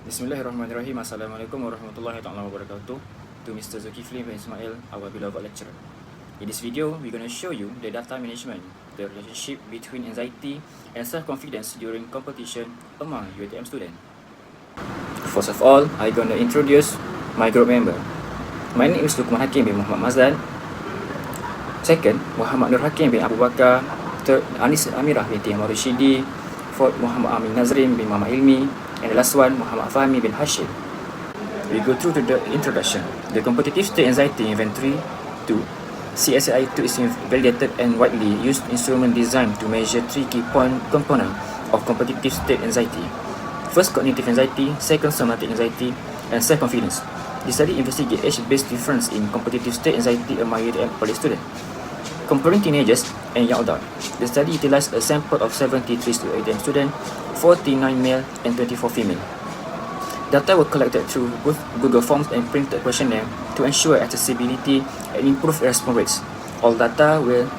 Bismillahirrahmanirrahim. Assalamualaikum warahmatullahi wabarakatuh. To Mr. Zulkifli bin Ismail, our beloved lecturer. In this video, we're going to show you the data management, the relationship between anxiety and self-confidence during competition among UiTM students. First of all, I'm going to introduce my group member. My name is Lukman Hakim bin Muhammad Mazlan. Second, Muhammad Nur Hakim bin Abu Bakar. Third, Anis Amirah binti Ahmad Rashidi. Fourth, Muhammad Amin Nazrim bin Muhammad Ilmi. And the last one, Muhammad Fahmi bin Hashim. We go through to the introduction. The competitive state anxiety inventory 2. CSI2 is validated and widely used instrument designed to measure three key components of competitive state anxiety. First, cognitive anxiety. Second, somatic anxiety. And self-confidence. The study investigates age-based difference in competitive state anxiety among UiTM college students. Comparing teenagers and young adults, the study utilized a sample of 73 UiTM students, 49 male and 24 female. Data were collected through both Google Forms and printed questionnaire to ensure accessibility and improve response rates. All data were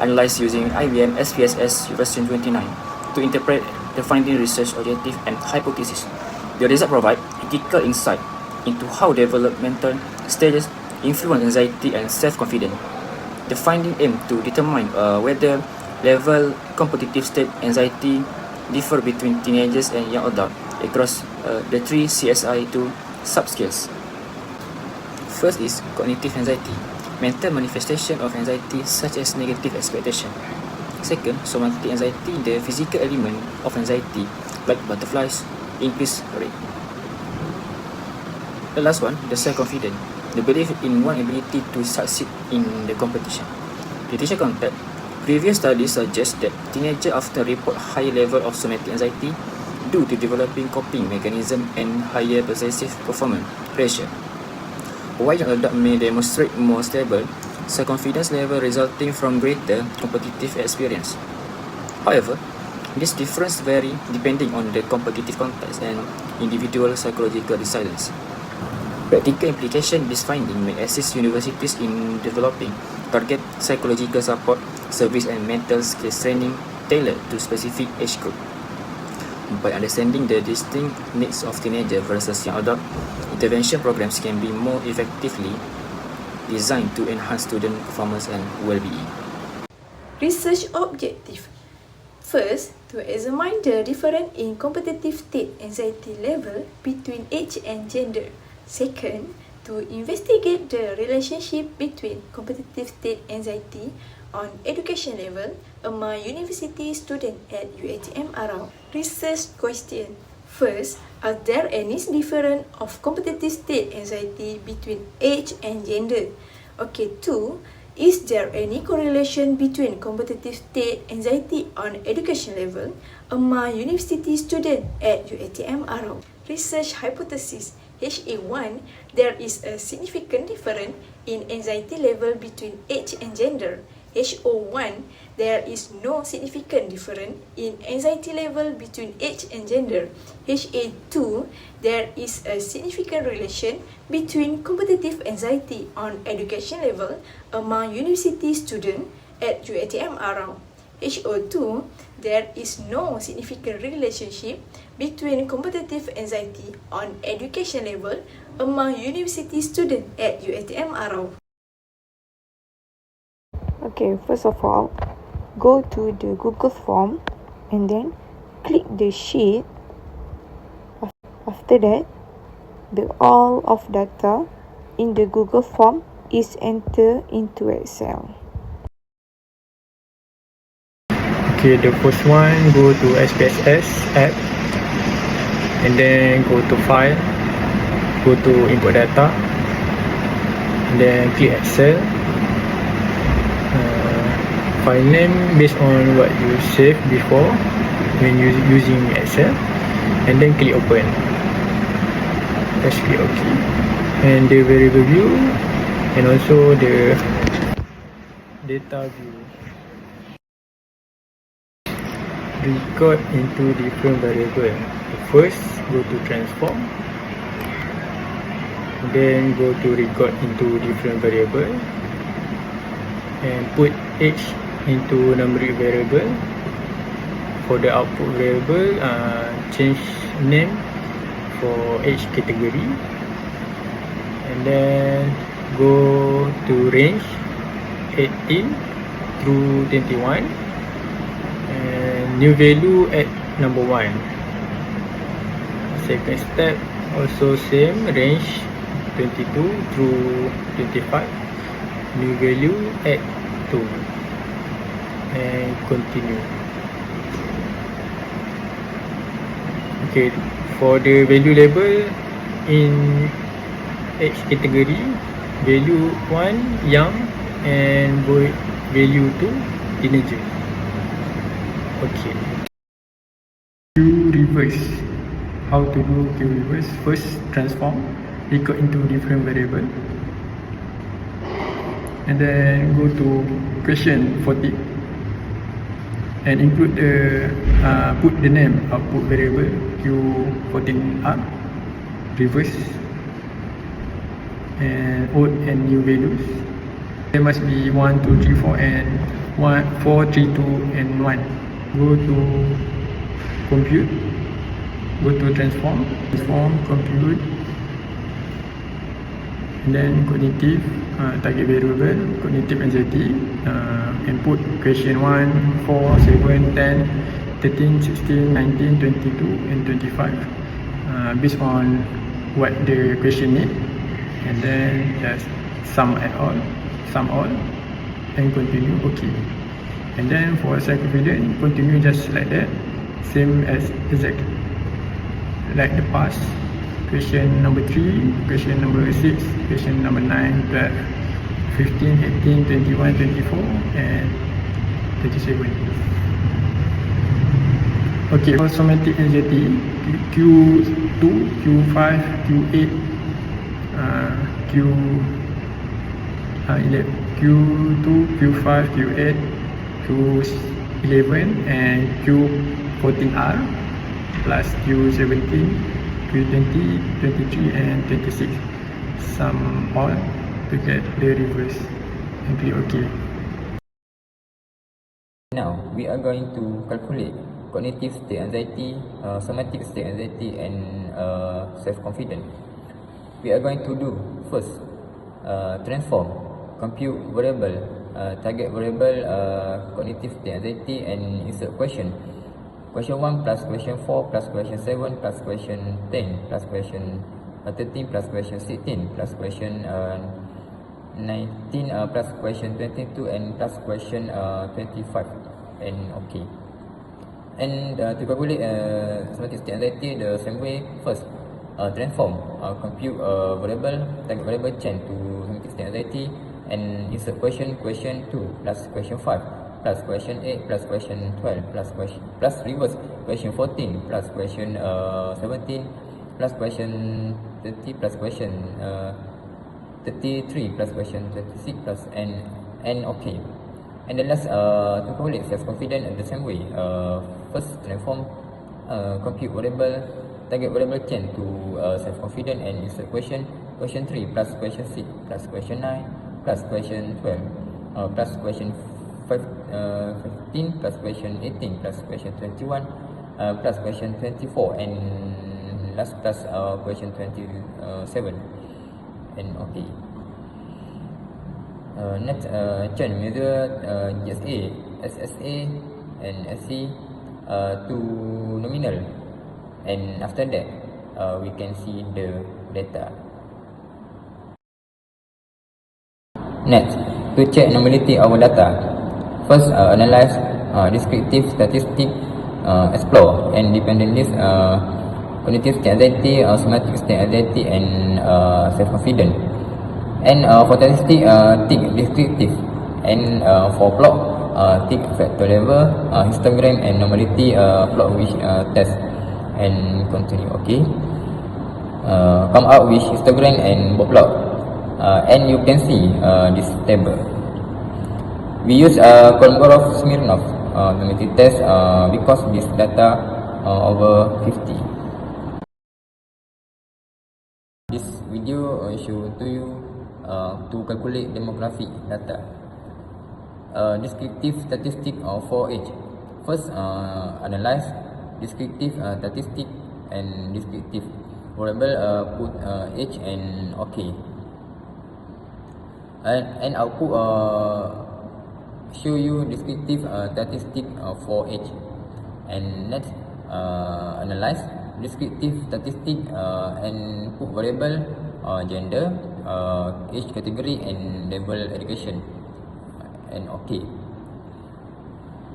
analyzed using IBM SPSS version 29 to interpret the finding research objective and hypothesis. The result provide critical insight into how developmental stages influence anxiety and self-confidence. The finding aim to determine whether level competitive state anxiety differ between teenagers and young adults across the three CSI2 subscales. First is cognitive anxiety, mental manifestation of anxiety such as negative expectation. Second, somatic anxiety, the physical element of anxiety like butterflies, increased rate. The last one, the self-confidence, the belief in one's ability to succeed in the competition. The teacher context. Previous studies suggest that teenagers often report higher level of somatic anxiety due to developing coping mechanism and higher possessive performance pressure. While young adults may demonstrate more stable self-confidence level resulting from greater competitive experience. However, this difference vary depending on the competitive context and individual psychological resilience. Practical implication of this finding may assist universities in developing target psychological support service and mental skills training tailored to specific age group. By understanding the distinct needs of teenagers versus young adults, intervention programs can be more effectively designed to enhance student performance and well-being. Research objective. First, to examine the difference in competitive state anxiety level between age and gender. Second, to investigate the relationship between competitive state anxiety on education level among university students at UiTM around. Research question. First, are there any difference of competitive state anxiety between age and gender? Okay, 2. Is there any correlation between competitive state anxiety on education level among university students at UiTM around? Research hypothesis. HA1, there is a significant difference in anxiety level between age and gender. HO1, there is no significant difference in anxiety level between age and gender. HA2, there is a significant relation between competitive anxiety on education level among university students at UiTM around. HO2, there is no significant relationship between competitive anxiety on education level among university students at UiTM around. Okay, first of all, go to the Google form and then click the sheet. After that, the all of data in the Google form is entered into Excel. Okay, the first one, go to SPSS app and then go to file, go to input data and then click Excel. File name based on what you saved before when using Excel and then click open. Just click OK. And the variable view and also the data view. Record into different variable. First, go to transform, then go to record into different variable and put age into numeric variable. For the output variable, change name for each category, and then go to range 18 through 21, and new value at number 1. Second step also same, range 22 through 25, new value at 2, and continue. Okay, for the value label in each category, value 1 young and value 2 teenager. Okay, Q reverse. How to do Q reverse? First, transform, record into different variable, and then go to question 40 and include the put the name output variable Q14R, reverse, and old and new values. There must be 1, 2, 3, 4 and 1, 4, 3, 2 and 1. Go to compute, go to transform, compute, and then cognitive, target variable, cognitive anxiety, input question 1, 4, 7, 10, 13, 16, 19, 22 and 25, based on what the question need, and then just sum all and continue. Okay, and then for self-confident, continue just like that, same as exact like the past. Question number 3, question number 6, question number 9, 12, 15, 18, 21, 24 and 37. Okay, for somatic anxiety, Q2, Q5, Q8, Q2, Q5, Q8, Q11 and Q14R plus Q17, Q20, 23 and 26. Sum all to get the reverse and click OK. Now, we are going to calculate cognitive state anxiety, somatic state anxiety and self-confidence. We are going to do first, transform, compute variable, target variable, cognitive state anxiety and insert question. Question 1 plus question 4 plus question 7 plus question 10 plus question 13 plus question 16 plus question 19 plus question 22 and plus question 25 and okay. And to calculate somatic state anxiety the same way, first transform, compute variable, target variable, change to somatic state anxiety and insert question 2 plus question 5 plus question 8 plus question 12 plus reverse question 14 plus question 17 plus question 30 plus question 33 plus question 26 plus and okay. And the last to calculate self-confidence in the same way, first transform, compute variable, target variable, change to self-confidence and insert question 3 plus question 6 plus question 9 plus question 12 plus question 15 plus question 18 plus question 21 plus question 24 and last plus question 27 and okay. Next, change measure GSA, SSA and SC to nominal, and after that we can see the data. Next, to check normality of our data, first analyze descriptive statistic, explore and dependent list, cognitive state anxiety, somatic state anxiety and self-confidence. And for statistic, tick descriptive, and for plot, tick factor level, histogram and normality, plot which test and continue. Okay, come out with histogram and plot, and you can see this table. We use Kolmogorov-Smirnov normality test because this data over 50. This video show to you to calculate demographic data. Descriptive statistic for age. First, analyze descriptive statistic and descriptive. variable put age and okay. And output show you descriptive statistic for age. And next analyze descriptive statistic and put variable gender, age category and level education. And okay.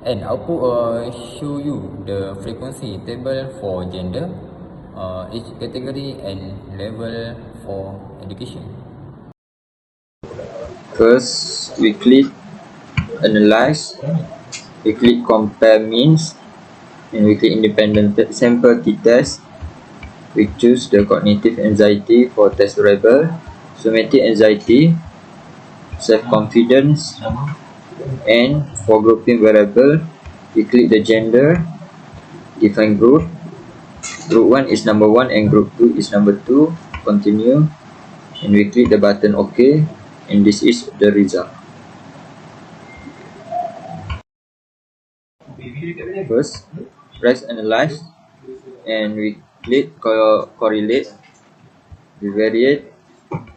And output show you the frequency table for gender, age category and level for education. First, we click Analyze, we click Compare Means, and we click Independent Sample T-Test. We choose the Cognitive Anxiety for test variable, Somatic Anxiety, Self-Confidence, and for grouping variable, we click the Gender, define group. Group 1 is number 1 and group 2 is number 2, continue, and we click the button OK, and this is the result. First, press Analyze, and we click Correlate, we variate,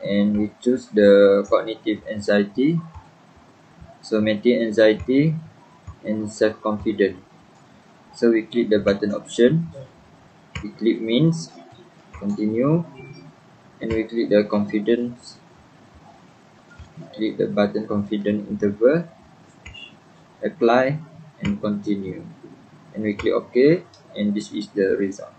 and we choose the Cognitive Anxiety, Somatic Anxiety, and Self-Confidence. So we click the button option, we click Means, continue, and we click the Confidence, we click the button Confidence Interval, apply, and continue, and we click OK, and this is the result.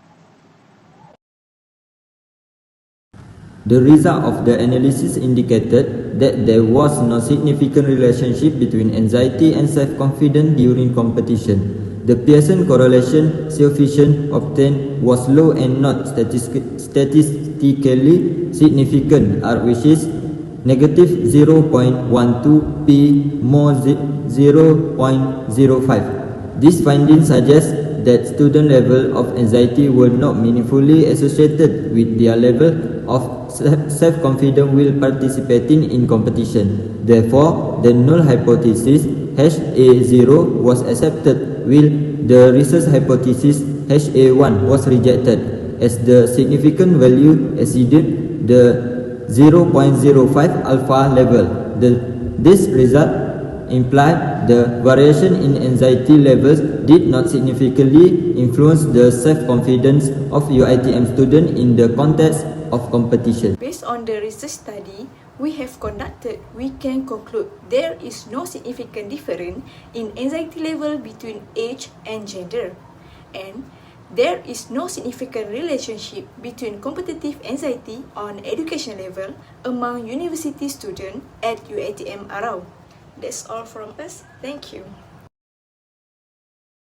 The result of the analysis indicated that there was no significant relationship between anxiety and self-confidence during competition. The Pearson correlation coefficient obtained was low and not statistically significant, which is negative 0.12 p more 0.05. This finding suggests that student level of anxiety were not meaningfully associated with their level of self-confidence while participating in competition. Therefore, the null hypothesis HA0 was accepted, while the research hypothesis HA1 was rejected, as the significant value exceeded the 0.05 alpha level. This result implied the variation in anxiety levels did not significantly influence the self-confidence of UiTM students in the context of competition. Based on the research study we have conducted, we can conclude there is no significant difference in anxiety level between age and gender, and there is no significant relationship between competitive anxiety on education level among university students at UiTM around. That's all from us. Thank you.